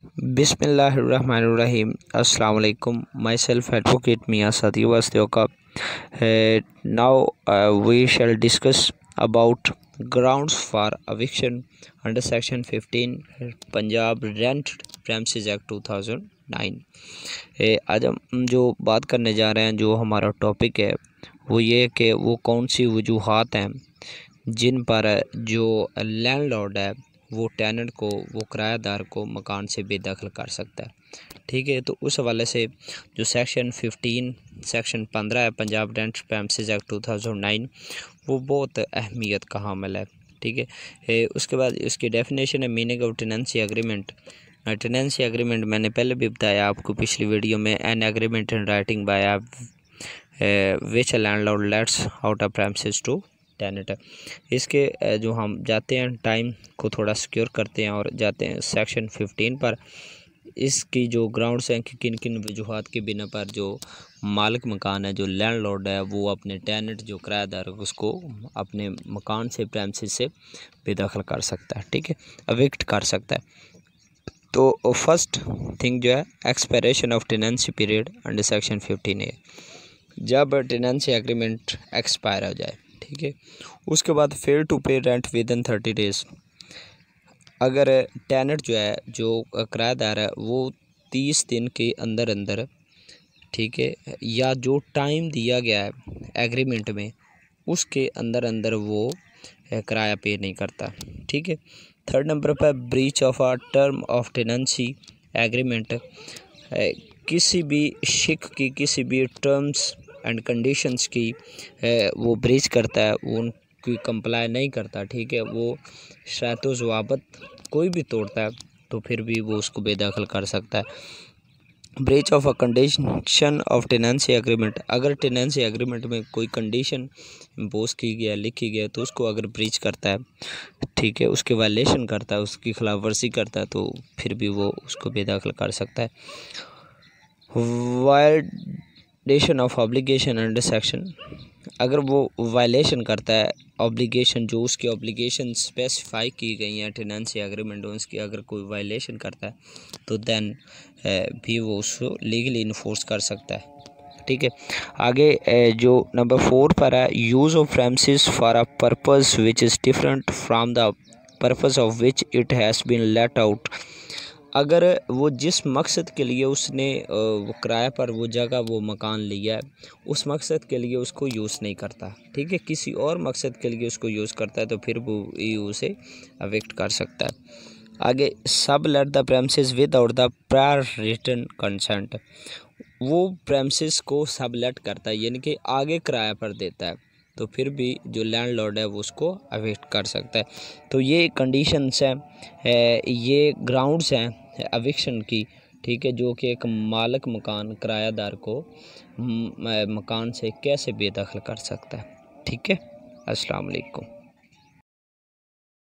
बिस्मिल्लाहिर्रहमानिर्रहीम। अस्सलाम वालेकुम। माई सेल्फ एडवोकेट मियाँ सादी वास्तव now we shall discuss about grounds for eviction under section 15 Punjab rent premises act 2009। आज हम जो बात करने जा रहे हैं, जो हमारा टॉपिक है वो ये कि वो कौन सी वजूहात हैं जिन पर जो लैंडलॉर्ड है वो टेनेंट को, वो किराएदार को मकान से बेदखल कर सकता है। ठीक है, तो उस हवाले से जो सेक्शन 15 है पंजाब रेंट प्रेमिसेस एक्ट 2009 वो बहुत अहमियत का हामिल है। ठीक है, उसके बाद इसकी डेफिनेशन है meaning of tenancy agreement. Tenancy agreement मैंने पहले भी बताया आपको पिछली वीडियो में, an agreement in writing by which landlord lets out of premises to tenant. इसके जो हम जाते हैं टाइम को थोड़ा सिक्योर करते हैं और जाते हैं सेक्शन 15 पर। इसकी जो ग्राउंड्स हैं कि किन किन वजूहात के बिना पर जो मालिक मकान है, जो लैंडलॉर्ड है, वो अपने टेनेंट जो किराएदार है उसको अपने मकान से, प्रेमिसेस से बेदखल कर सकता है। ठीक है, एविक्ट कर सकता है। तो फर्स्ट थिंग जो है expiration of tenancy period under section 15A, जब टेनेंसी एग्रीमेंट एक्सपायर हो जाए। ठीक है, उसके बाद फेल टू पे रेंट विद इन 30 डेज़। अगर टेनेंट जो है, जो किराएदार है, वो 30 दिन के अंदर अंदर, ठीक है, या जो टाइम दिया गया है एग्रीमेंट में उसके अंदर अंदर वो किराया पे नहीं करता। ठीक है, थर्ड नंबर पर breach of a term of tenancy agreement, किसी भी शिक की, किसी भी टर्म्स एंड कंडीशंस की वो ब्रीच करता है, वो उनकी कंप्लाई नहीं करता। ठीक है, वो शर्त व ज़वाबत कोई भी तोड़ता है तो फिर भी वो उसको बेदखल कर सकता है। Breach of a condition of tenancy agreement, अगर टेनेंसी एग्रीमेंट में कोई कंडीशन इम्पोज की गया, लिखी गई, तो उसको अगर ब्रीच करता है, ठीक है, उसके वायलेशन करता है, उसकी खिलाफ वर्जी करता है, तो फिर भी वो उसको बेदखल कर सकता है। Violation of obligation under section, अगर वो वायलेशन करता है ऑब्लिगेशन, जो उसकी ऑब्लिगेशन स्पेसिफाई की गई हैं टेनेंसी एग्रीमेंट, उसकी अगर कोई वायलेशन करता है तो देन भी वो उसको लीगली इन्फोर्स कर सकता है। ठीक है, आगे जो नंबर 4 पर है use of premises for a purpose which is different from the purpose of which it has been let out. अगर वो जिस मकसद के लिए उसने वो किराए पर वो जगह, वो मकान लिया है, उस मकसद के लिए उसको यूज़ नहीं करता, ठीक है, किसी और मकसद के लिए उसको यूज़ करता है, तो फिर वो उसे एविक्ट कर सकता है। आगे sublet the premises without the prior written consent, वो प्रेमिसेस को सब लेट करता है, यानी कि आगे किराया पर देता है, तो फिर भी जो लैंडलॉर्ड है वो उसको एविक्ट कर सकता है। तो ये कंडीशंस हैं, ये ग्राउंड्स हैं एविक्शन की। ठीक है, जो कि एक मालिक मकान किराएदार को मकान से कैसे बेदखल कर सकता है। ठीक है, अस्सलाम वालेकुम।